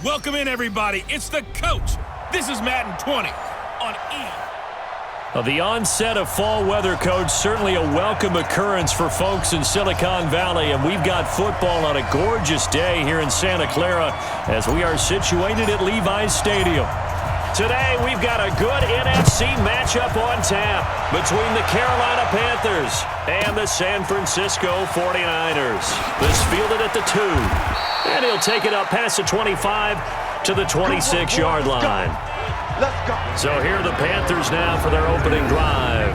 Welcome in, everybody. It's the coach. This is Madden 20 on E! Well, the onset of fall weather, Coach, certainly a welcome occurrence for folks in Silicon Valley, and we've got football on a gorgeous day here in Santa Clara as we are situated at Levi's Stadium. Today, we've got a good NFC matchup on tap between the Carolina Panthers and the San Francisco 49ers. This fielded at the 2, and he'll take it up past the 25 to the 26-yard line. So here are the Panthers now for their opening drive.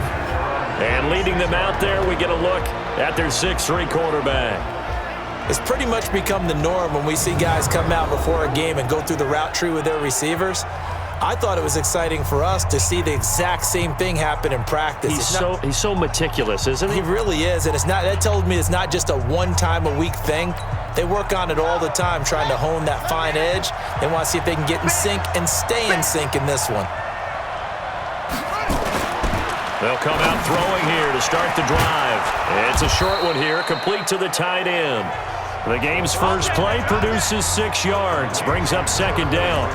And leading them out there, we get a look at their 6'3" quarterback. It's pretty much become the norm when we see guys come out before a game and go through the route tree with their receivers. I thought it was exciting for us to see the exact same thing happen in practice. He's so meticulous, isn't he? He really is, and that tells me it's not just a one-time-a-week thing. They work on it all the time, trying to hone that fine edge. They want to see if they can get in sync and stay in sync in this one. They'll come out throwing here to start the drive. It's a short one here, complete to the tight end. The game's first play produces 6 yards, brings up second down.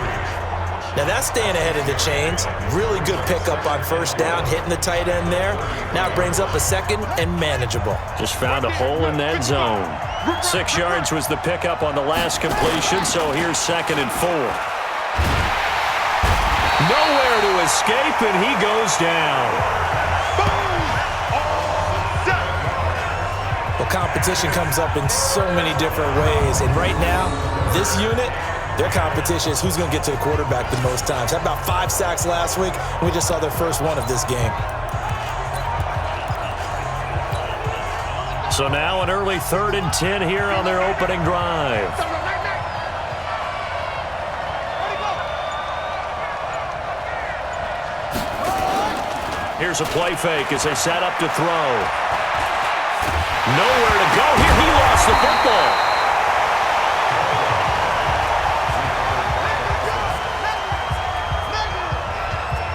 Now that's staying ahead of the chains. Really good pickup on first down, hitting the tight end there. Now it brings up a second and manageable. Just found a hole in that zone. 6 yards was the pickup on the last completion, so here's 2nd and 4. Nowhere to escape, and he goes down. Well, competition comes up in so many different ways, and right now, this unit, their competition is who's going to get to the quarterback the most times. Had about 5 sacks last week, and we just saw their first one of this game. So now an early 3rd and 10 here on their opening drive. Here's a play fake as they set up to throw. Nowhere to go here. He lost the football.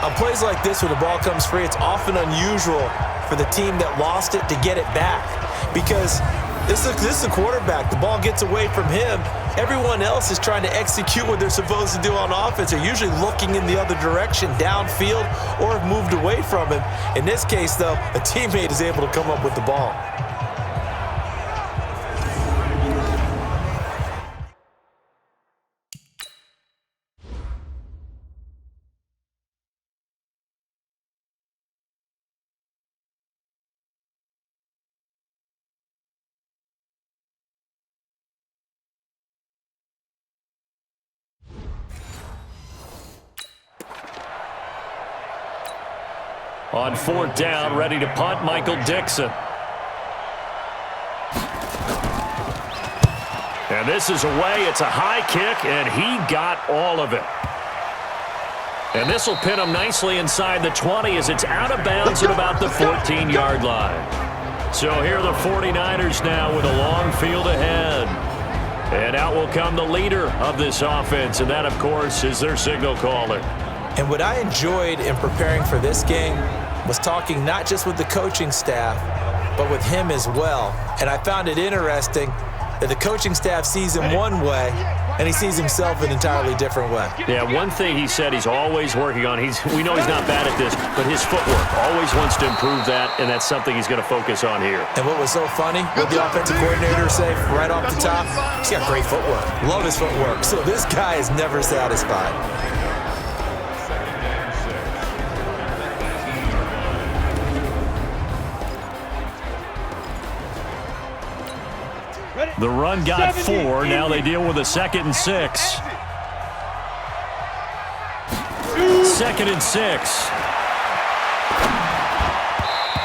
On plays like this, when the ball comes free, it's often unusual for the team that lost it to get it back. Because this is a quarterback. The ball gets away from him. Everyone else is trying to execute what they're supposed to do on offense. They're usually looking in the other direction, downfield, or have moved away from him. In this case, though, a teammate is able to come up with the ball. On 4th down, ready to punt, Michael Dixon. And this is away. It's a high kick, and he got all of it. And this will pin him nicely inside the 20 as it's out of bounds at about the 14-yard line. So here are the 49ers now with a long field ahead. And out will come the leader of this offense, and that, of course, is their signal caller. And what I enjoyed in preparing for this game was talking not just with the coaching staff, but with him as well. And I found it interesting that the coaching staff sees him one way, and he sees himself an entirely different way. Yeah, one thing he said he's always working on, we know he's not bad at this, but his footwork, always wants to improve that, and that's something he's going to focus on here. And what was so funny, what the offensive coordinator say right off the top, he's got great footwork. Love his footwork. So this guy is never satisfied. The run got 4. Now they deal with a 2nd and 6. 2nd and 6.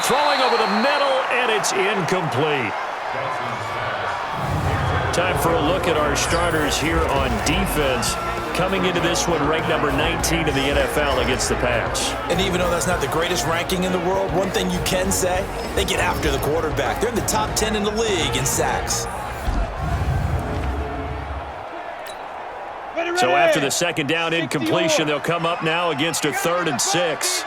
Throwing over the middle, and it's incomplete. Time for a look at our starters here on defense. Coming into this one, ranked number 19 in the NFL against the pass. And even though that's not the greatest ranking in the world, one thing you can say, they get after the quarterback. They're in the top 10 in the league in sacks. So after the 2nd down incompletion, they'll come up now against a 3rd and 6.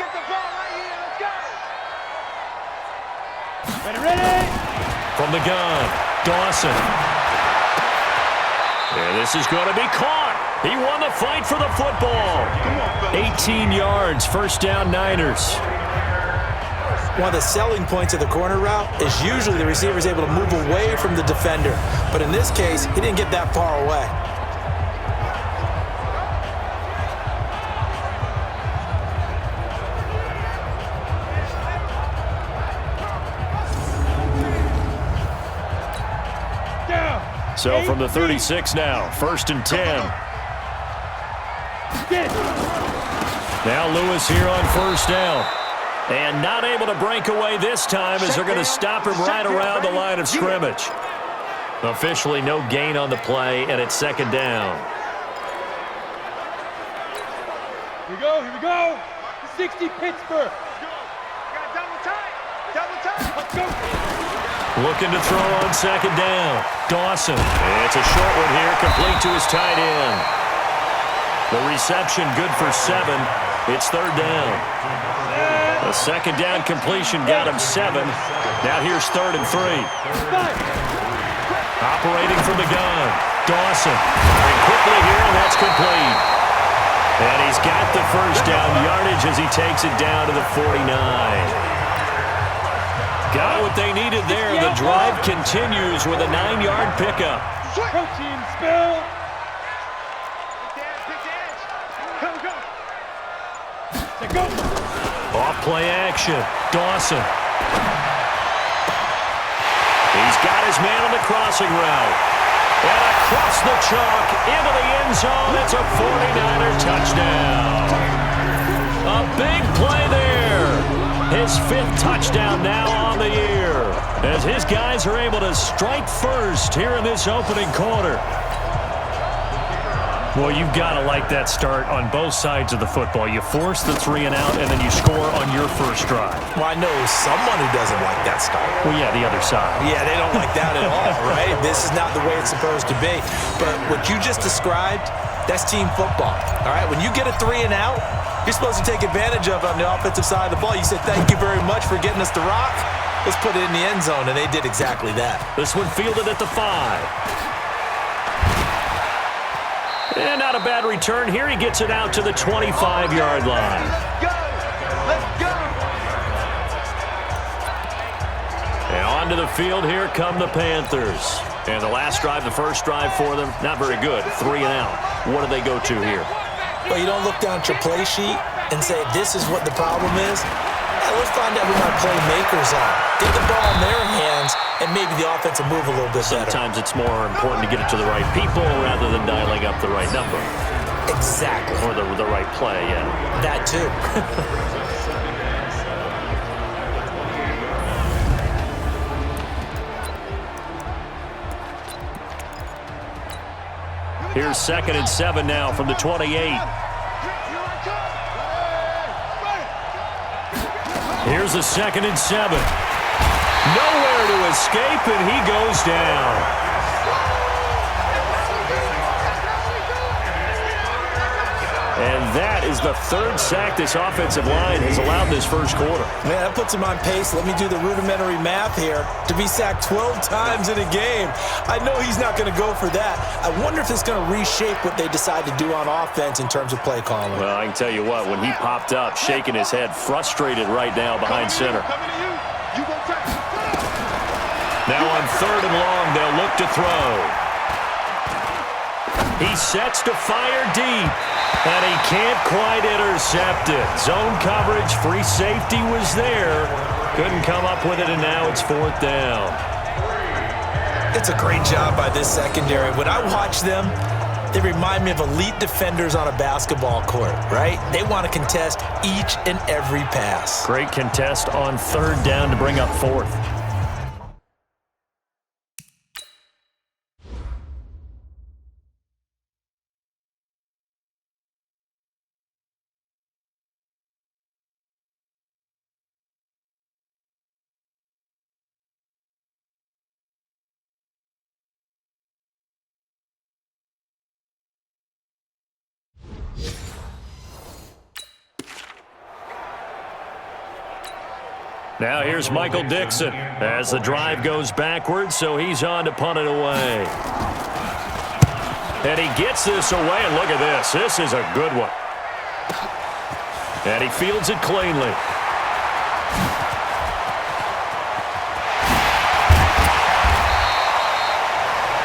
From the gun, Dawson. And this is going to be caught. He won the fight for the football. 18 yards, first down Niners. One of the selling points of the corner route is usually the receiver is able to move away from the defender. But in this case, he didn't get that far away. So from the 36 now, 1st and 10. Now Lewis here on 1st down. And not able to break away this time as they're going to stop him right around the line of scrimmage. Officially no gain on the play, and it's 2nd down. Here we go. 60 Pittsburgh. Double time. Let's go. Looking to throw on 2nd down. Dawson. It's a short one here, complete to his tight end. The reception good for 7. It's 3rd down. The 2nd down completion got him 7. Now here's 3rd and 3. Operating from the gun. Dawson. And quickly here, and that's complete. And he's got the 1st down yardage as he takes it down to the 49. Got what they needed there. The drive continues with a 9-yard pickup. Protein spill. Go. Off play action. Dawson. He's got his man on the crossing route. And across the chalk into the end zone. It's a 49er touchdown. A big play there. His 5th touchdown now on the year. As his guys are able to strike first here in this opening quarter. Well, you've got to like that start on both sides of the football. You force the 3 and out, and then you score on your first drive. Well, I know someone who doesn't like that start. Well, yeah, the other side. Yeah, they don't like that at all, right? This is not the way it's supposed to be. But what you just described, that's team football, all right? When you get a 3 and out, you're supposed to take advantage of it on the offensive side of the ball. You said, thank you very much for getting us the rock. Let's put it in the end zone, and they did exactly that. This one fielded at the 5. And not a bad return here. He gets it out to the 25-yard line. Let's go. And onto the field, here come the Panthers. And the last drive, the first drive for them, not very good. 3 and out. What do they go to here? Well, you don't look down at your play sheet and say, this is what the problem is. Yeah, let's find out who my playmakers are. Get the ball in their hands, and maybe the offense will move a little bit better. Sometimes it's more important to get it to the right people rather than dialing up the right number. Exactly. Or the right play, yeah. That too. Here's 2nd and 7 now from the 28. Here's a 2nd and 7. Nowhere to escape, and he goes down. And that is the 3rd sack this offensive line has allowed this first quarter. Man, that puts him on pace. Let me do the rudimentary math here. To be sacked 12 times in a game. I know he's not going to go for that. I wonder if it's going to reshape what they decide to do on offense in terms of play calling. Well, I can tell you what, when he popped up, shaking his head, frustrated right now behind center. Now on 3rd and long, they'll look to throw. He sets to fire deep, and he can't quite intercept it. Zone coverage, free safety was there. Couldn't come up with it, and now it's 4th down. It's a great job by this secondary. When I watch them, they remind me of elite defenders on a basketball court, right? They want to contest each and every pass. Great contest on 3rd down to bring up 4th. Now here's Michael Dixon as the drive goes backwards, so he's on to punt it away. And he gets this away, and look at this. This is a good one. And he fields it cleanly.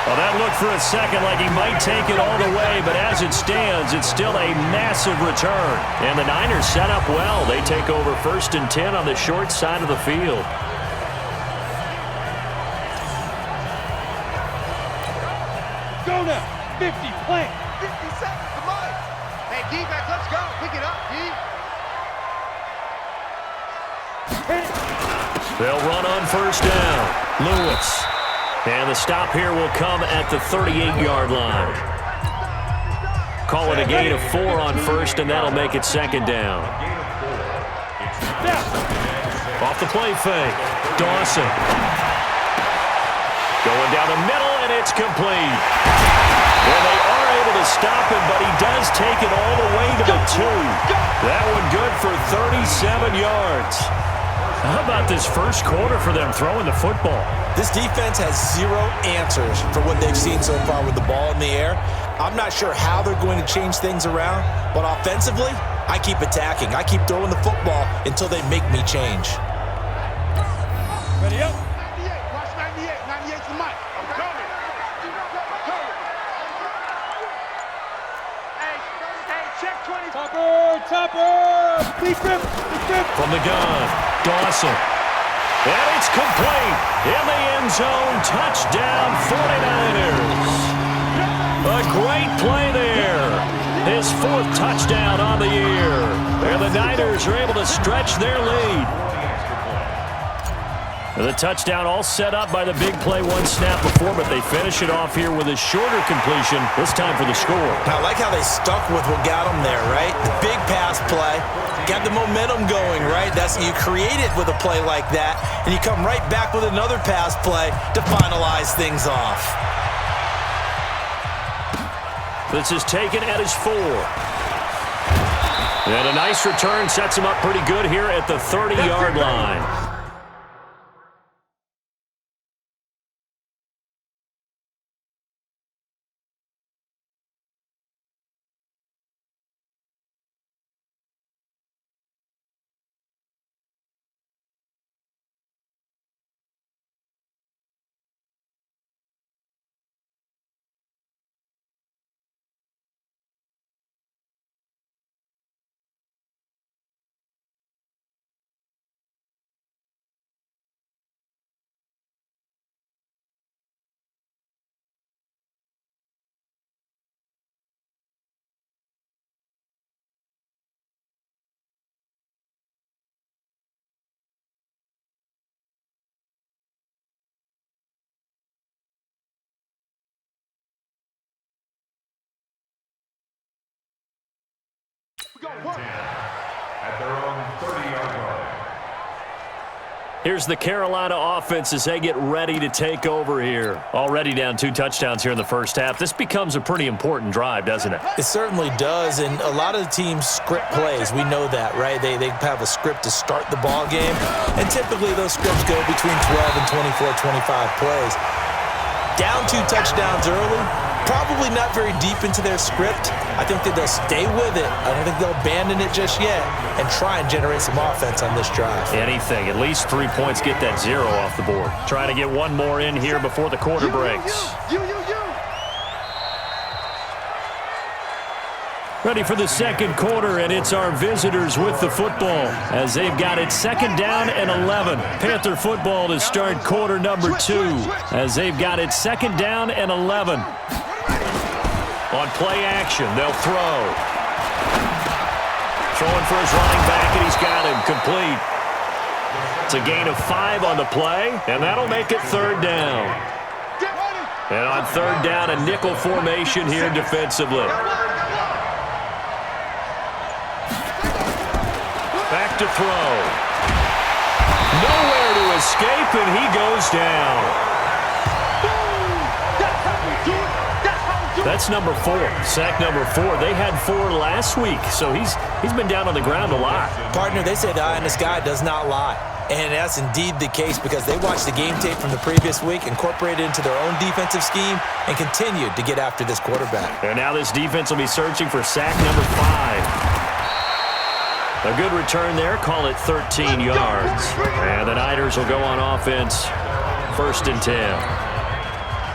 Well, that looked for a second like he might take it all the way, but as it stands, it's still a massive return. And the Niners set up well. They take over 1st and 10 on the short side of the field. Go now. 50, play. 50 seconds to mine. Hey, defense, let's go. Pick it up, D. They'll run on 1st down. Lewis. And the stop here will come at the 38-yard line. Call it a gain of 4 on 1st, and that'll make it 2nd down. Off the play fake. Dawson. Going down the middle, and it's complete. Well, they are able to stop him, but he does take it all the way to the 2. That one good for 37 yards. How about this first quarter for them throwing the football? This defense has zero answers for what they've seen so far with the ball in the air. I'm not sure how they're going to change things around, but offensively, I keep attacking. I keep throwing the football until they make me change. Ready up. 98, watch 98. 98's the mic. I'm coming. Hey, check 20. Topper. Please grip. From the gun, Dawson. And it's complete. In the end zone, touchdown 49ers. A great play there. His 4th touchdown on the year. And the Niners are able to stretch their lead. The touchdown all set up by the big play one snap before, but they finish it off here with a shorter completion, this time for the score. Now, I like how they stuck with what got them there, right? The big pass play, got the momentum going, right? That's you create it with a play like that, and you come right back with another pass play to finalize things off. This is taken at his 4. And a nice return sets him up pretty good here at the 30-yard line. At their own 30-yard line. Here's the Carolina offense as they get ready to take over here. Already down 2 touchdowns here in the first half. This becomes a pretty important drive, doesn't it? It certainly does, and a lot of the teams script plays. We know that, right? They have a script to start the ball game, and typically those scripts go between 12 and 24, 25 plays. Down 2 touchdowns early, probably not very deep into their script. I think that they'll stay with it. I don't think they'll abandon it just yet and try and generate some offense on this drive. Anything. At least 3 points, get that 0 off the board. Trying to get one more in here before the quarter breaks. Ready for the second quarter, and it's our visitors with the football as they've got it 2nd down and 11. Panther football to start quarter number 2 as they've got it 2nd down and 11. On play action, they'll throw. Throwing for his running back, and he's got him complete. It's a gain of 5 on the play, and that'll make it 3rd down. And on 3rd down, a nickel formation here defensively. Back to throw. Nowhere to escape, and he goes down. That's how we do it. That's how we do That's number 4. Sack number 4. They had 4 last week, so he's been down on the ground a lot. Partner, they say the eye in the sky does not lie. And that's indeed the case because they watched the game tape from the previous week, incorporated it into their own defensive scheme, and continued to get after this quarterback. And now this defense will be searching for sack number 5. A good return there. Call it 13 yards. And the Niners will go on offense. 1st and 10.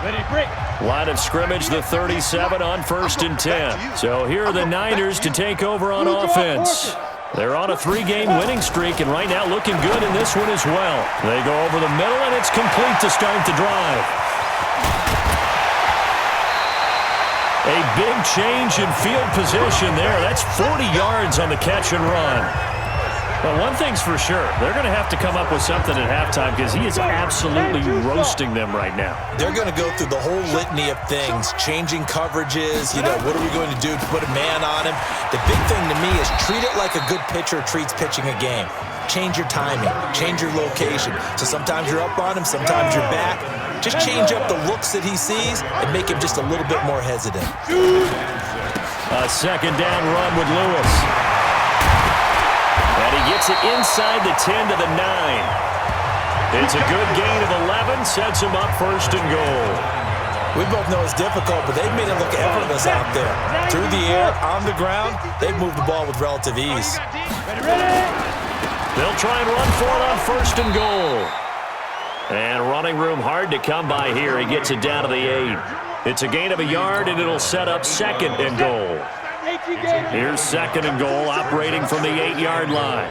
Ready, break. Line of scrimmage, the 37 on 1st and 10. So here are the Niners to take over on offense. They're on a 3-game winning streak, and right now looking good in this one as well. They go over the middle, and it's complete to start the drive. A big change in field position there. That's 40 yards on the catch and run. Well, one thing's for sure. They're going to have to come up with something at halftime because he is absolutely roasting them right now. They're going to go through the whole litany of things, changing coverages, what are we going to do to put a man on him? The big thing to me is treat it like a good pitcher treats pitching a game. Change your timing, change your location. So sometimes you're up on him, sometimes you're back. Just change up the looks that he sees and make him just a little bit more hesitant. A 2nd down run with Lewis. And he gets it inside the 10 to the 9. It's a good gain of 11, sets him up 1st and goal. We both know it's difficult, but they've made it look effortless out there. Through the air, on the ground, they've moved the ball with relative ease. They'll try and run for it on 1st and goal. And running room hard to come by here. He gets it down to the 8. It's a gain of a yard, and it'll set up 2nd and goal. Here's 2nd and goal, operating from the 8-yard line.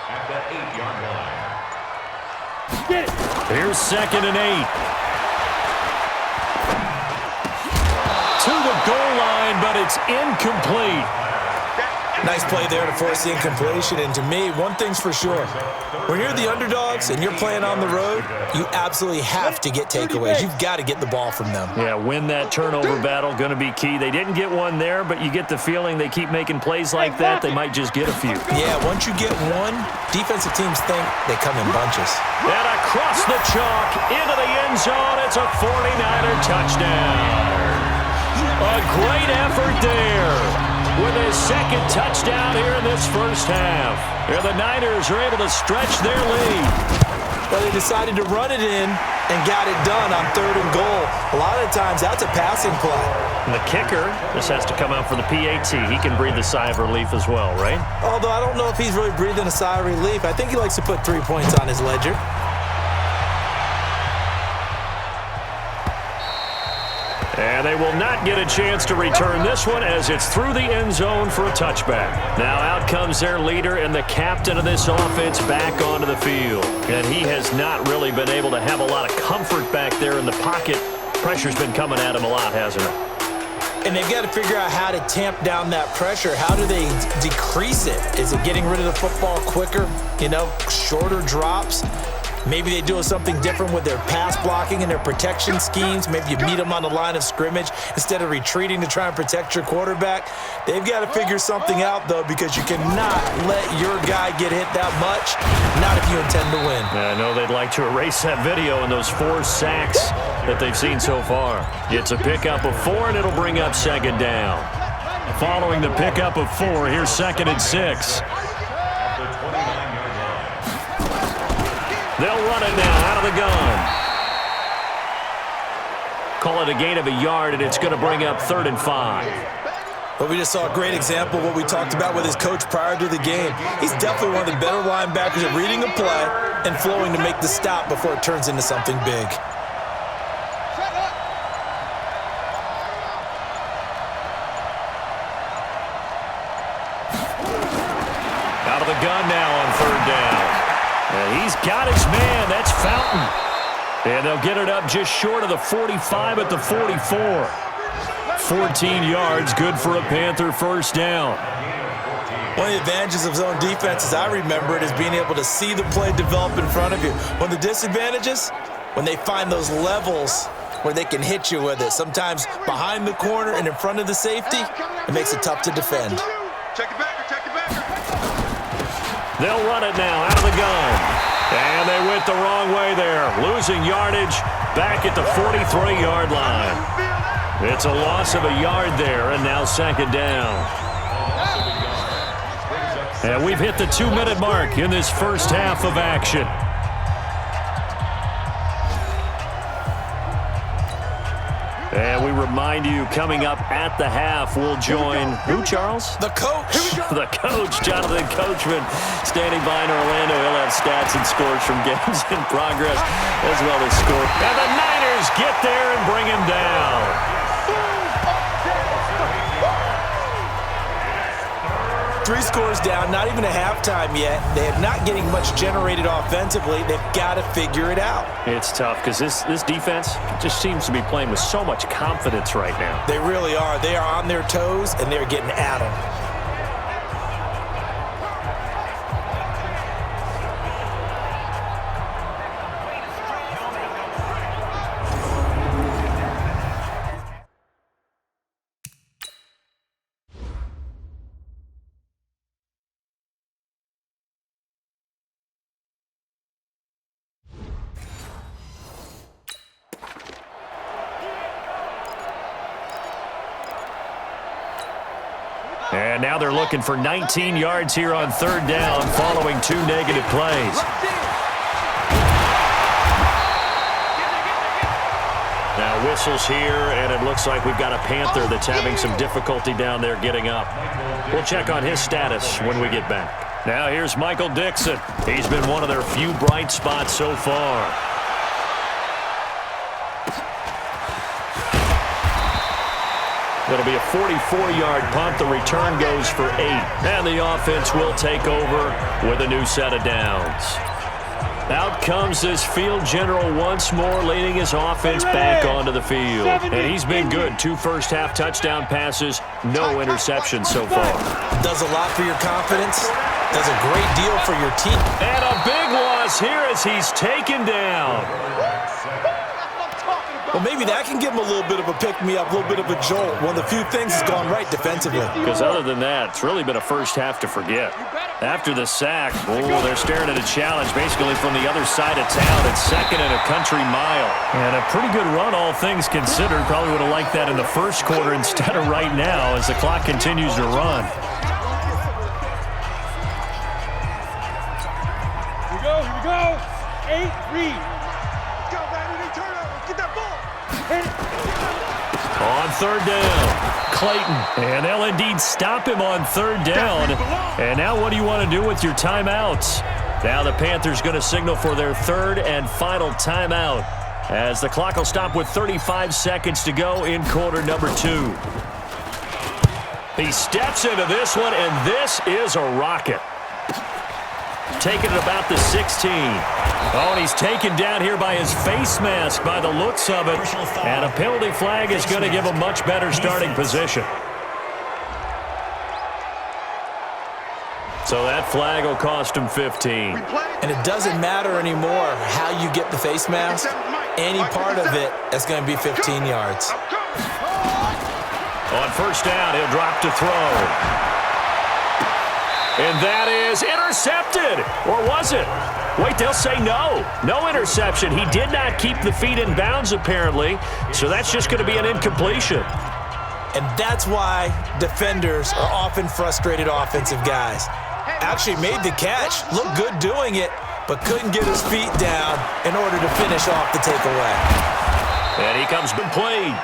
At the 8-yard line. Here's 2nd and 8. To the goal line, but it's incomplete. Nice play there to force the incompletion. And to me, one thing's for sure. When you're the underdogs and you're playing on the road, you absolutely have to get takeaways. You've got to get the ball from them. Yeah, win that turnover battle, going to be key. They didn't get one there, but you get the feeling they keep making plays like that, they might just get a few. Yeah, once you get one, defensive teams think they come in bunches. And across the chalk, into the end zone, it's a 49er touchdown. A great effort there. With his 2nd touchdown here in this 1st half. Here the Niners are able to stretch their lead. Well, they decided to run it in and got it done on 3rd and goal. A lot of times, that's a passing play. And the kicker just has to come out for the PAT. He can breathe a sigh of relief as well, right? Although I don't know if he's really breathing a sigh of relief. I think he likes to put 3 points on his ledger. And they will not get a chance to return this one as it's through the end zone for a touchback. Now out comes their leader and the captain of this offense back onto the field. And he has not really been able to have a lot of comfort back there in the pocket. Pressure's been coming at him a lot, hasn't it? And they've got to figure out how to tamp down that pressure. How do they decrease it? Is it getting rid of the football quicker? Shorter drops? Maybe they do something different with their pass blocking and their protection schemes. Maybe you meet them on the line of scrimmage instead of retreating to try and protect your quarterback. They've got to figure something out, though, because you cannot let your guy get hit that much, not if you intend to win. I know they'd like to erase that video and those 4 sacks that they've seen so far. It's a pickup of 4, and it'll bring up 2nd down. Following the pickup of 4, here's 2nd and 6. They'll run it now out of the gun. Call it a gain of a yard, and it's going to bring up 3rd and 5. But we just saw a great example of what we talked about with his coach prior to the game. He's definitely one of the better linebackers at reading a play and flowing to make the stop before it turns into something big. Out of the gun now on 3rd down. And he's got his man. That's Fountain. And they'll get it up just short of the 45 at the 44. 14 yards, good for a Panther 1st down. One of the advantages of zone defense, as I remember it, is being able to see the play develop in front of you. One of the disadvantages, when they find those levels where they can hit you with it, sometimes behind the corner and in front of the safety, it makes it tough to defend. Check it back, check it back. They'll run it now out of the gun. And they went the wrong way there. Losing yardage back at the 43-yard line. It's a loss of a yard there, and now second down. And we've hit the 2-minute mark in this first half of action. And we remind you, coming up at the half, we'll join who, Charles? The coach. The coach, Jonathan Coachman, standing by in Orlando. He'll have stats and scores from games in progress, as well as score. And the Niners get there and bring him down. 3 scores down, not even a halftime yet. They are not getting much generated offensively. They've got to figure it out. It's tough because this defense just seems to be playing with so much confidence right now. They really are. They are on their toes, and they're getting at them. And now they're looking for 19 yards here on third down following 2 negative plays. Now whistles here, and it looks like we've got a Panther that's having some difficulty down there getting up. We'll check on his status when we get back. Now here's Michael Dixon. He's been one of their few bright spots so far. It'll be a 44-yard punt. The return goes for 8. And the offense will take over with a new set of downs. Out comes this field general once more, leading his offense back onto the field. And he's been good. 2 first-half touchdown passes, no interceptions so far. Does a lot for your confidence. Does a great deal for your team. And a big loss here as he's taken down. Well, maybe that can give him a little bit of a pick-me-up, a little bit of a jolt. One of the few things that's gone right defensively. Because other than that, it's really been a first half to forget. After the sack, they're staring at a challenge basically from the other side of town. It's second and a country mile. And a pretty good run, all things considered. Probably would have liked that in the first quarter instead of right now as the clock continues to run. Here we go. 8, read. Let's go, baby. Turn over. Get that ball. On third down, Clayton. And they'll indeed stop him on third down. And now what do you want to do with your timeouts? Now the Panthers going to signal for their third and final timeout as the clock will stop with 35 seconds to go in quarter number 2. He steps into this one, and this is a rocket. Taking it about the 16. Oh, and he's taken down here by his face mask by the looks of it. And a penalty flag is going to give him much better starting position. So that flag will cost him 15. And it doesn't matter anymore how you get the face mask. Any part of it is going to be 15 yards. On first down, he'll drop to throw. And that is intercepted. Or was it? Wait, they'll say no. No interception. He did not keep the feet in bounds, apparently. So that's just going to be an incompletion. And that's why defenders are often frustrated offensive guys. Actually made the catch, looked good doing it, but couldn't get his feet down in order to finish off the takeaway. And he comes good played.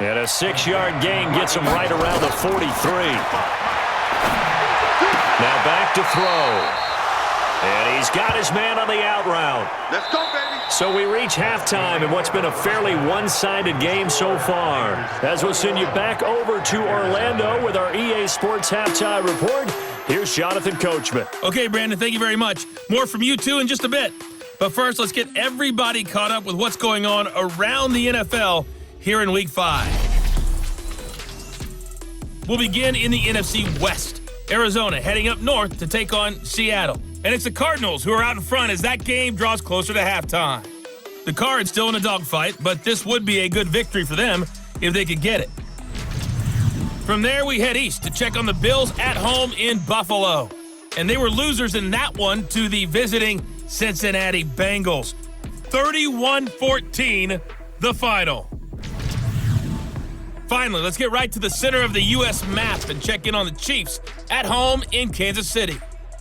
And a 6-yard gain gets him right around the 43. Now back to throw. And he's got his man on the out route. Let's go, baby. So we reach halftime in what's been a fairly one-sided game so far. As we'll send you back over to Orlando with our EA Sports Halftime Report, here's Jonathan Coachman. Okay, Brandon, thank you very much. More from you, too, in just a bit. But first, let's get everybody caught up with what's going on around the NFL here in Week 5. We'll begin in the NFC West. Arizona heading up north to take on Seattle. And it's the Cardinals who are out in front as that game draws closer to halftime. The Cards still in a dogfight, but this would be a good victory for them if they could get it. From there, we head east to check on the Bills at home in Buffalo. And they were losers in that one to the visiting Cincinnati Bengals. 31-14, the final. Finally, let's get right to the center of the U.S. map and check in on the Chiefs at home in Kansas City.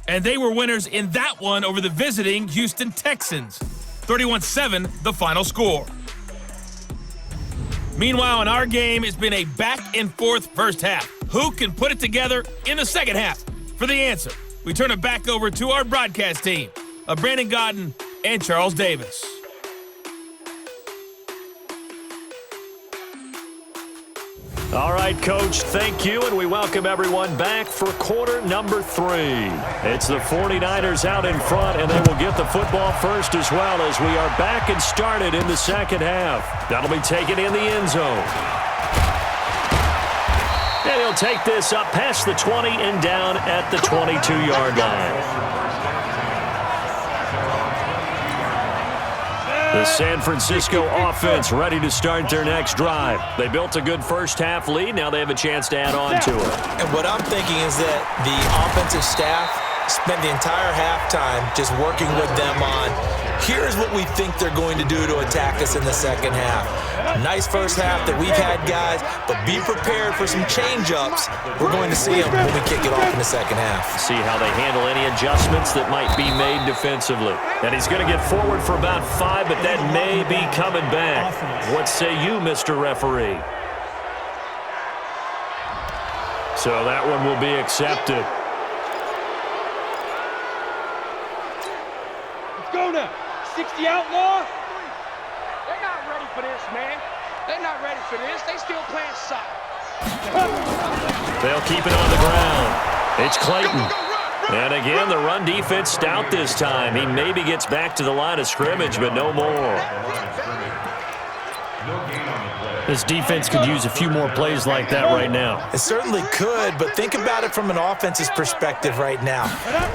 And they were winners in that one over the visiting Houston Texans. 31-7, the final score. Meanwhile, in our game, it's been a back-and-forth first half. Who can put it together in the second half? For the answer, we turn it back over to our broadcast team of Brandon Gaudin and Charles Davis. All right, Coach, thank you, and we welcome everyone back for quarter number 3. It's the 49ers out in front, and they will get the football first as well as we are back and started in the second half. That'll be taken in the end zone. And he'll take this up past the 20 and down at the 22-yard line. The San Francisco offense ready to start their next drive. They built a good first-half lead. Now they have a chance to add on to it. And what I'm thinking is that the offensive staff spent the entire halftime just working with them on, here's what we think they're going to do to attack us in the second half. Nice first half that we've had, guys, but be prepared for some change-ups. We're going to see them when we kick it off in the second half. See how they handle any adjustments that might be made defensively. And he's going to get forward for about 5, but that may be coming back. What say you, Mr. Referee? So that one will be accepted. Let's go now. 60 outlaw. They're not ready for this, man. They're not ready for this. They still playing soccer. They'll keep it on the ground. It's Clayton. And again, the run defense stout this time. He maybe gets back to the line of scrimmage, but no more. This defense could use a few more plays like that right now. It certainly could, but think about it from an offense's perspective right now.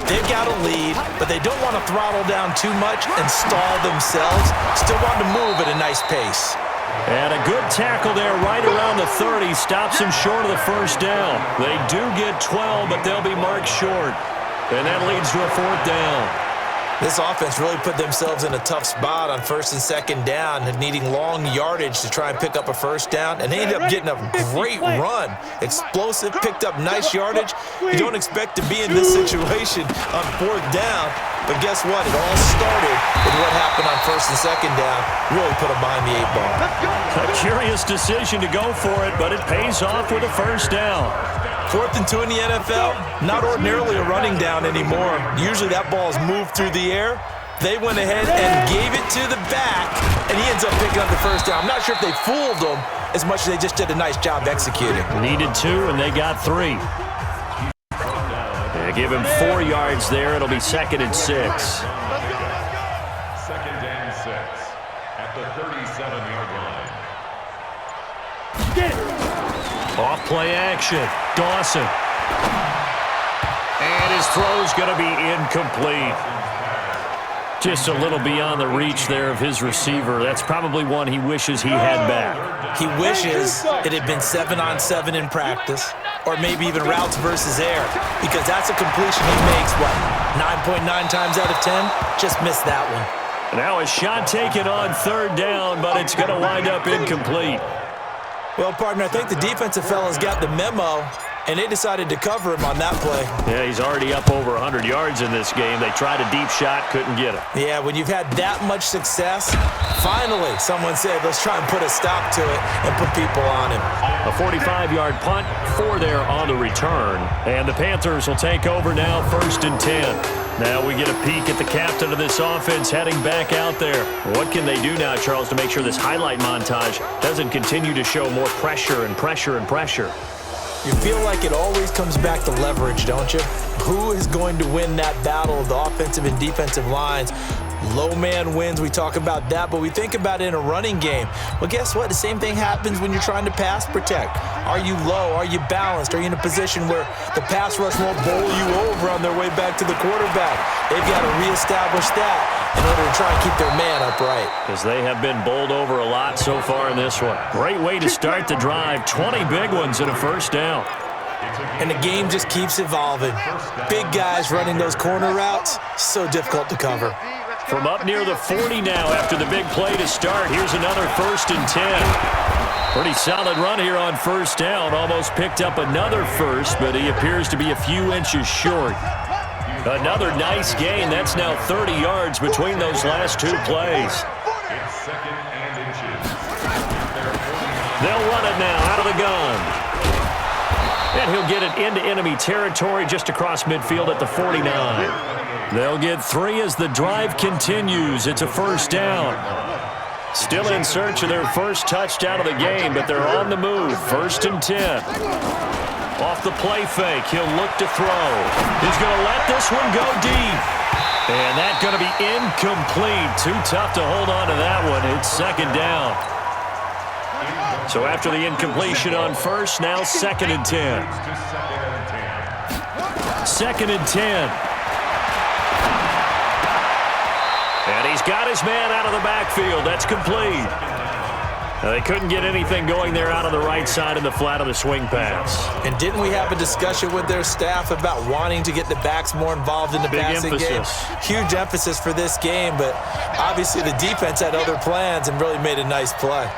They've got a lead, but they don't want to throttle down too much and stall themselves. Still want to move at a nice pace. And a good tackle there right around the 30. Stops him short of the first down. They do get 12, but they'll be marked short. And that leads to a 4th down. This offense really put themselves in a tough spot on 1st and 2nd down, needing long yardage to try and pick up a first down, and they ended up getting a great run. Explosive, picked up nice yardage. You don't expect to be in this situation on 4th down, but guess what? It all started with what happened on 1st and 2nd down. Really put them behind the 8 ball. A curious decision to go for it, but it pays off with a first down. 4th and 2 in the NFL, not ordinarily a running down anymore. Usually that ball is moved through the air. They went ahead and gave it to the back, and he ends up picking up the first down. I'm not sure if they fooled him as much as they just did a nice job executing. Needed 2, and they got 3. They give him 4 yards there. It'll be 2nd and 6. 2nd and 6 at the 37-yard line. Get it. Off play action. Dawson. And his throw's going to be incomplete. Just a little beyond the reach there of his receiver. That's probably one he wishes he had back. He wishes it had been 7-on-7 in practice, or maybe even routes versus air, because that's a completion he makes, what, 9.9 times out of 10? Just missed that one. Now a shot taken on 3rd down, but it's going to wind up incomplete. Well, partner, I think the defensive fellas got the memo, and they decided to cover him on that play. Yeah, he's already up over 100 yards in this game. They tried a deep shot, couldn't get it. Yeah, when you've had that much success, finally someone said, let's try and put a stop to it and put people on him. A 45-yard punt, 4 there on the return. And the Panthers will take over now, 1st and 10. Now we get a peek at the captain of this offense heading back out there. What can they do now, Charles, to make sure this highlight montage doesn't continue to show more pressure and pressure and pressure? You feel like it always comes back to leverage, don't you? Who is going to win that battle of the offensive and defensive lines? Low man wins, we talk about that, but we think about it in a running game. Well, guess what? The same thing happens when you're trying to pass protect. Are you low? Are you balanced? Are you in a position where the pass rush won't bowl you over on their way back to the quarterback? They've got to reestablish that in order to try and keep their man upright. Because they have been bowled over a lot so far in this one. Great way to start the drive. 20 big ones and a first down. And the game just keeps evolving. Big guys running those corner routes, so difficult to cover. From up near the 40 now after the big play to start. Here's another 1st and 10. Pretty solid run here on 1st down. Almost picked up another first, but he appears to be a few inches short. Another nice gain. That's now 30 yards between those last 2 plays. It's 2nd and inches. They'll run it now out of the gun. And he'll get it into enemy territory just across midfield at the 49. They'll get 3 as the drive continues. It's a 1st down. Still in search of their first touchdown of the game, but they're on the move. 1st and 10. Off the play fake, he'll look to throw. He's going to let this one go deep. And that's going to be incomplete. Too tough to hold on to that one. It's 2nd down. So after the incompletion on 1st, now 2nd and 10. 2nd and 10. And he's got his man out of the backfield. That's complete. They couldn't get anything going there out on the right side of the flat of the swing pass. And didn't we have a discussion with their staff about wanting to get the backs more involved in the passing game? Huge emphasis for this game, but obviously the defense had other plans and really made a nice play.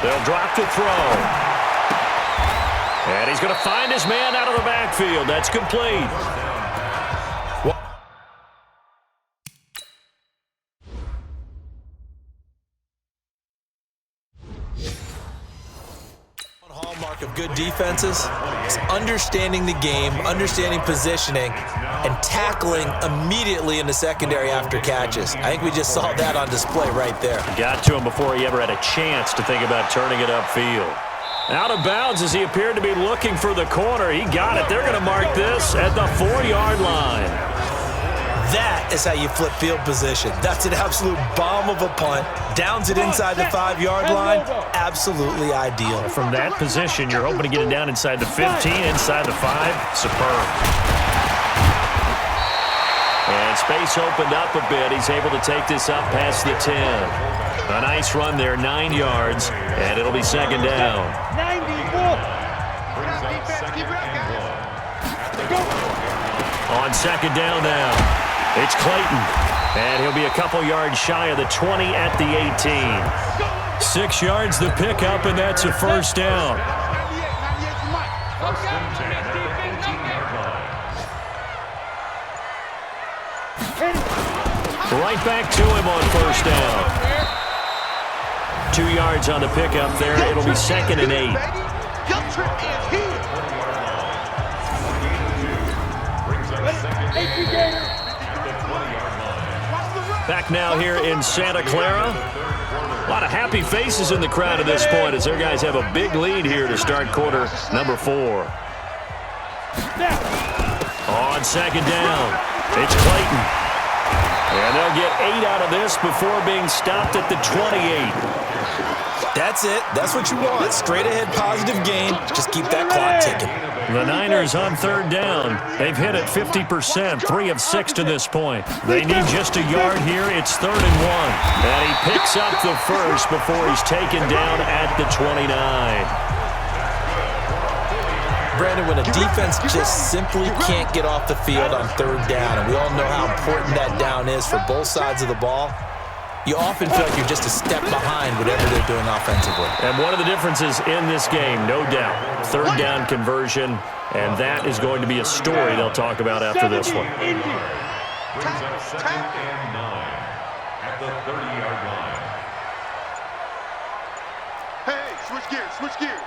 They'll drop the throw. And he's going to find his man out of the backfield. That's complete. Hallmark of good defenses is understanding the game, understanding positioning, and tackling immediately in the secondary after catches. I think we just saw that on display right there. Got to him before he ever had a chance to think about turning it upfield. Out of bounds as he appeared to be looking for the corner. He got it. They're going to mark this at the 4-yard line. That is how you flip field position. That's an absolute bomb of a punt. Downs it inside the 5-yard line. Absolutely ideal. From that position, you're hoping to get it down inside the 15, inside the 5. Superb. And space opened up a bit. He's able to take this up past the 10. A nice run there, 9 yards, and it'll be 2nd down. 94. On 2nd down now, it's Clayton, and he'll be a couple yards shy of the 20 at the 18. 6 yards the pickup, and that's a 1st down. Right back to him on 1st down. 2 yards on the pickup there. It'll be 2nd and 8. Back now here in Santa Clara. A lot of happy faces in the crowd at this point as their guys have a big lead here to start quarter number 4. On 2nd down, it's Clayton. And they'll get 8 out of this before being stopped at the 28. That's it. That's what you want. Straight ahead positive gain. Just keep that clock ticking. The Niners on 3rd down. They've hit it 50%, 3 of 6 to this point. They need just a yard here. It's 3rd and 1. And he picks up the first before he's taken down at the 29. Brandon, when a defense just simply can't get off the field on 3rd down, and we all know how important that down is for both sides of the ball, you often feel like you're just a step behind whatever they're doing offensively. And one of the differences in this game, no doubt, 3rd down conversion, and that is going to be a story they'll talk about after this one. Brings up 2nd and 9 at the 30-yard line. Hey, switch gears.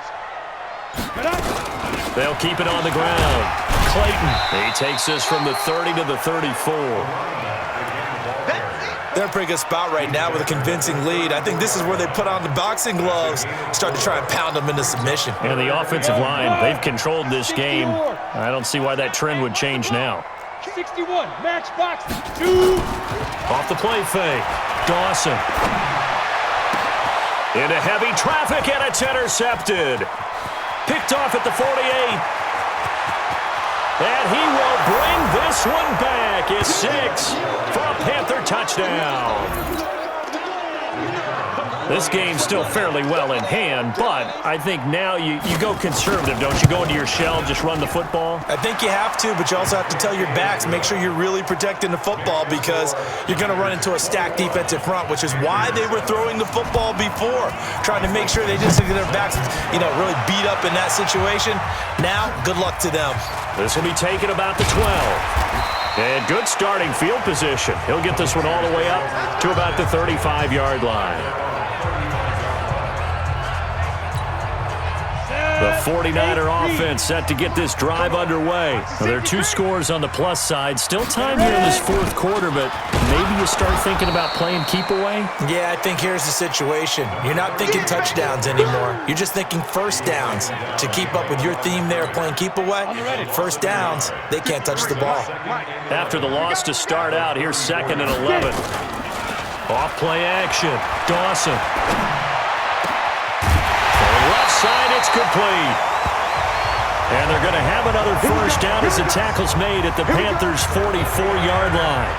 They'll keep it on the ground. Clayton, he takes this from the 30 to the 34. They're in a pretty good spot right now with a convincing lead. I think this is where they put on the boxing gloves, start to try and pound them into submission. And the offensive line, they've controlled this game. I don't see why that trend would change now. 61, match box, 2. Off the play fake, Dawson. Into heavy traffic, and it's intercepted. Picked off at the 48. And he will bring this one back. It's 6 for a Panther touchdown. This game's still fairly well in hand, but I think now you go conservative, don't you? Go into your shell, just run the football? I think you have to, but you also have to tell your backs, make sure you're really protecting the football because you're going to run into a stacked defensive front, which is why they were throwing the football before, trying to make sure they just get their backs, really beat up in that situation. Now, good luck to them. This will be taken about the 12. And good starting field position. He'll get this one all the way up to about the 35-yard line. The 49er offense set to get this drive underway. Well, there are 2 scores on the plus side. Still time here in this fourth quarter, but maybe you start thinking about playing keep away? Yeah, I think here's the situation. You're not thinking touchdowns anymore. You're just thinking first downs. To keep up with your theme there, playing keep away, first downs, they can't touch the ball. After the loss to start out, here's 2nd and 11. Off play action. Dawson. Side, it's complete. And they're going to have another first down as the tackle's made at the Panthers' 44-yard line.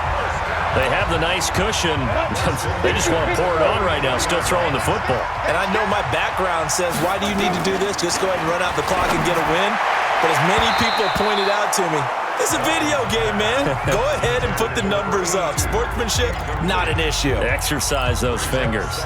They have the nice cushion. They just want to pour it on right now, still throwing the football. And I know my background says, why do you need to do this? Just go ahead and run out the clock and get a win. But as many people pointed out to me, it's a video game, man. Go ahead and put the numbers up. Sportsmanship, not an issue. Exercise those fingers.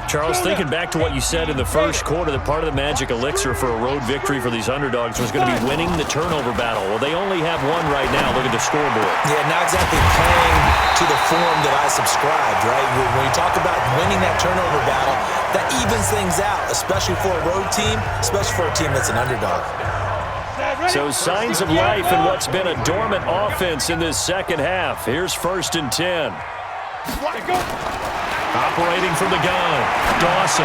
Charles, thinking back to what you said in the first quarter, that part of the magic elixir for a road victory for these underdogs was going to be winning the turnover battle. Well, they only have one right now. Look at the scoreboard. Yeah, not exactly playing to the form that I subscribed, right? When you talk about winning that turnover battle, that evens things out, especially for a road team, especially for a team that's an underdog. So signs of life in what's been a dormant offense in this second half. Here's 1st and 10. Operating from the gun, Dawson.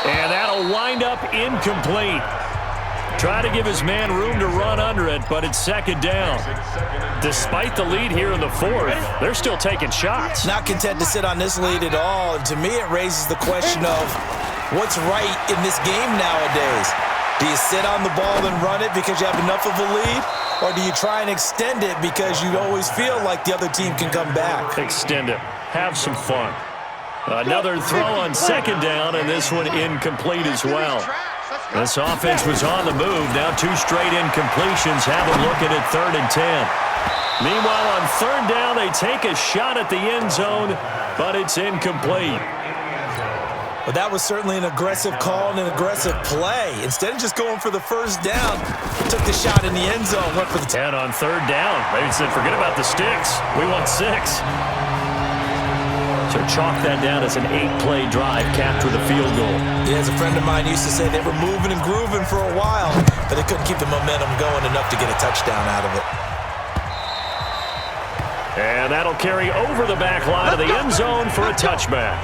And that'll wind up incomplete. Try to give his man room to run under it, but it's 2nd down. Despite the lead here in the 4th, they're still taking shots. Not content to sit on this lead at all. And to me, it raises the question of what's right in this game nowadays. Do you sit on the ball and run it because you have enough of a lead? Or do you try and extend it because you always feel like the other team can come back? Extend it. Have some fun. Another throw on 2nd down, and this one incomplete as well. This offense was on the move. Now 2 straight incompletions have them looking at 3rd and 10. Meanwhile, on 3rd down, they take a shot at the end zone, but it's incomplete. Well, that was certainly an aggressive call and an aggressive play. Instead of just going for the first down, took the shot in the end zone, went for the 10 on 3rd down. Maybe said, forget about the sticks. We want 6. So chalk that down as an 8-play drive, capture the field goal. Yeah, as a friend of mine used to say, they were moving and grooving for a while, but they couldn't keep the momentum going enough to get a touchdown out of it. And that'll carry over the back line of the end zone for a touchback.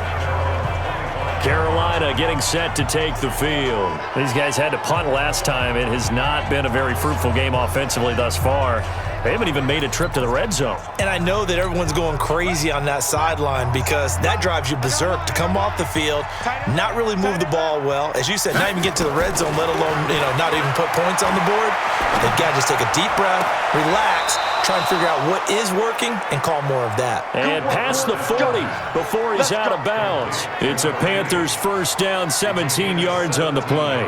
Carolina getting set to take the field. These guys had to punt last time. It has not been a very fruitful game offensively thus far. They haven't even made a trip to the red zone. And I know that everyone's going crazy on that sideline because that drives you berserk to come off the field, not really move the ball well. As you said, not even get to the red zone, let alone, not even put points on the board. They've got to just take a deep breath, relax, try and figure out what is working and call more of that. And past the 40 before he's out of bounds. It's a Panthers first down, 17 yards on the play.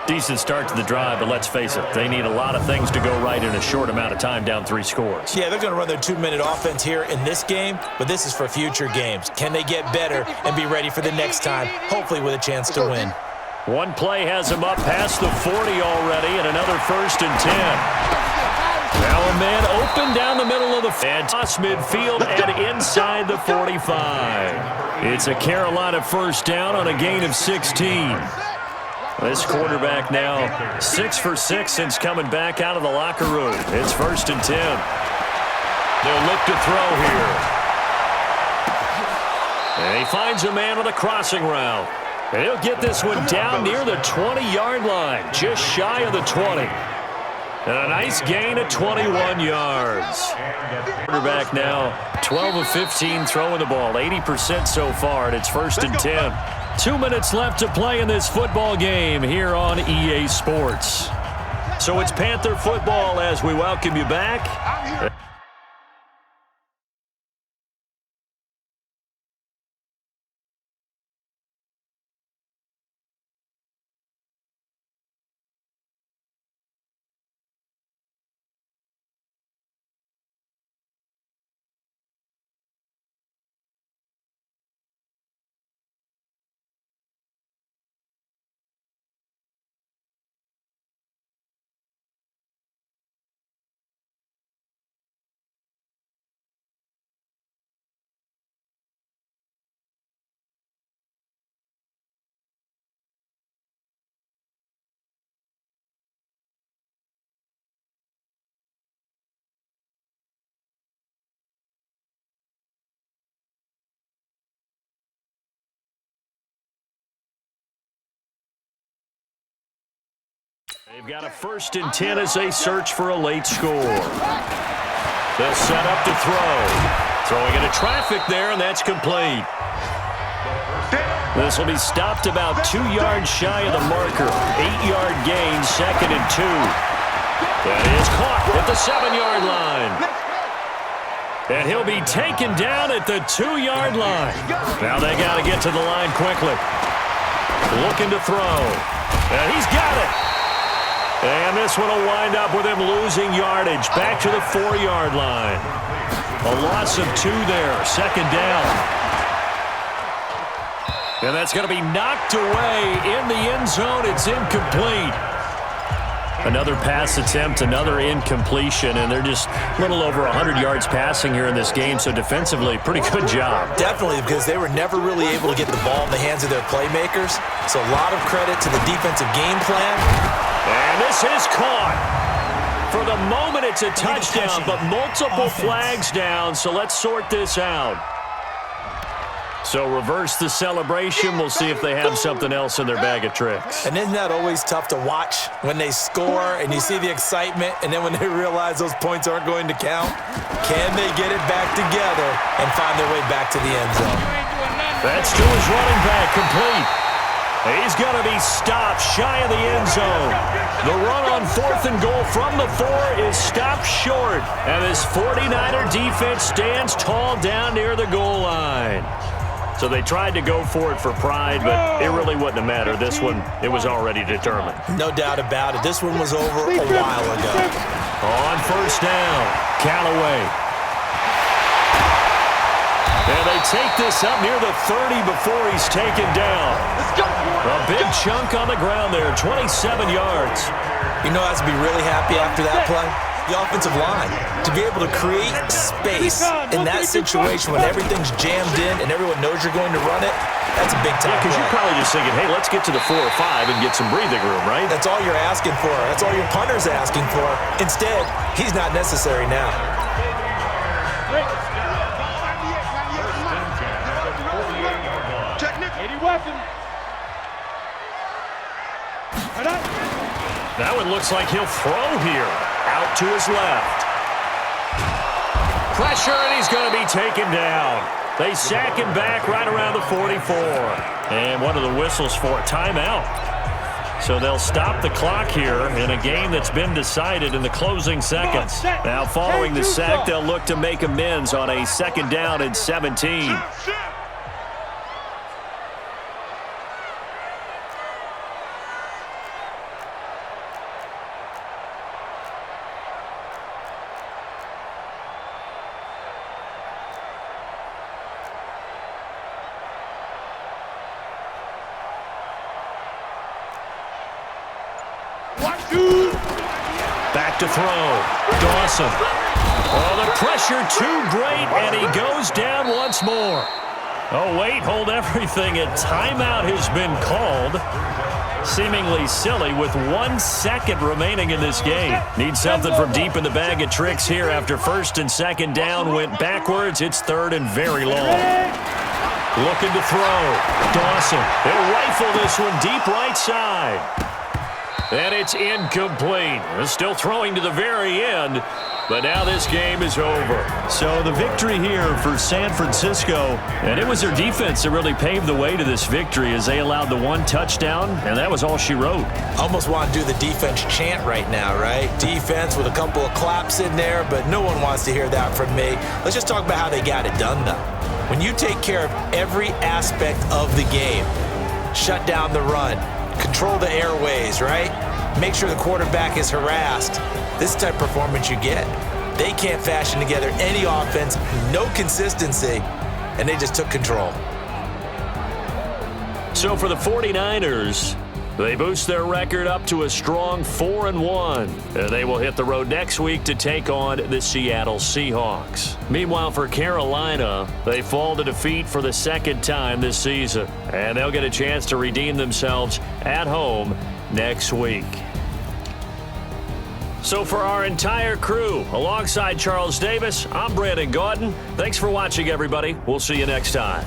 Decent start to the drive, but let's face it, they need a lot of things to go right in a short amount of time, down 3 scores. Yeah, they're going to run their 2-minute offense here in this game, but this is for future games. Can they get better and be ready for the next time, hopefully with a chance to win? One play has him up past the 40 already, and another 1st and 10. Now a man open down the middle of the field, toss midfield and inside the 45. It's a Carolina first down on a gain of 16. This quarterback now 6 for 6 since coming back out of the locker room. It's 1st and 10. They'll look to throw here. And he finds a man on a crossing route. And he'll get this one down near the 20-yard line, just shy of the 20. And a nice gain of 21 yards. Quarterback now 12 of 15 throwing the ball, 80% so far, and it's 1st and 10. 2 minutes left to play in this football game here on EA Sports. So it's Panther football as we welcome you back. They've got a 1st and 10 as they search for a late score. They'll set up to throw. Throwing into traffic there, and that's complete. This will be stopped about 2 yards shy of the marker. 8-yard gain, 2nd and 2. That is caught at the 7-yard line. And he'll be taken down at the 2-yard line. Now they got to get to the line quickly. Looking to throw. And he's got it. And this one will wind up with him losing yardage. Back to the 4-yard line. A loss of 2 there. 2nd down. And that's going to be knocked away in the end zone. It's incomplete. Another pass attempt, another incompletion, and they're just a little over 100 yards passing here in this game, so defensively, pretty good job. Definitely, because they were never really able to get the ball in the hands of their playmakers, so a lot of credit to the defensive game plan. And this is caught. For the moment, it's a touchdown, but multiple flags down, so let's sort this out. So reverse the celebration. We'll see if they have something else in their bag of tricks. And isn't that always tough to watch when they score and you see the excitement, and then when they realize those points aren't going to count? Can they get it back together and find their way back to the end zone? That's to his running back, complete. He's going to be stopped shy of the end zone. The run on 4th and goal from the 4 is stopped short. And this 49er defense stands tall down near the goal line. So they tried to go for it for pride, but it really wouldn't have mattered. This one, it was already determined. No doubt about it. This one was over a while ago. On 1st down, Callaway. And they take this up near the 30 before he's taken down. A big chunk on the ground there, 27 yards. You know, I have to be really happy after that play. The offensive line, to be able to create space in that situation when everything's jammed in and everyone knows you're going to run it, that's a big time because play. you're probably just thinking, hey, let's get to the 4 or 5 and get some breathing room, right? That's all you're asking for. That's all your punter's asking for. Instead, he's not necessary now. That one looks like he'll throw here. Out to his left. Pressure, and he's going to be taken down. They sack him back right around the 44. And one of the whistles for a timeout. So they'll stop the clock here in a game that's been decided in the closing seconds. Now following the sack, they'll look to make amends on a 2nd down and 17. Back to throw. Dawson. Oh, the pressure too great, and he goes down once more. Oh, wait, hold everything. A timeout has been called. Seemingly silly with 1 second remaining in this game. Need something from deep in the bag of tricks here after 1st and 2nd down. Went backwards. It's 3rd and very long. Looking to throw. Dawson. They'll rifle this one deep right side. And it's incomplete. They're still throwing to the very end, but now this game is over. So the victory here for San Francisco, and it was their defense that really paved the way to this victory as they allowed the 1 touchdown, and that was all she wrote. Almost want to do the defense chant right now, right? Defense with a couple of claps in there, but no one wants to hear that from me. Let's just talk about how they got it done, though. When you take care of every aspect of the game, shut down the run, control the airways, right? Make sure the quarterback is harassed. This type of performance you get. They can't fashion together any offense, no consistency, and they just took control. So for the 49ers, they boost their record up to a strong 4-1. They will hit the road next week to take on the Seattle Seahawks. Meanwhile, for Carolina, they fall to defeat for the 2nd time this season, and they'll get a chance to redeem themselves at home next week. So for our entire crew, alongside Charles Davis, I'm Brandon Gaudin. Thanks for watching, everybody. We'll see you next time.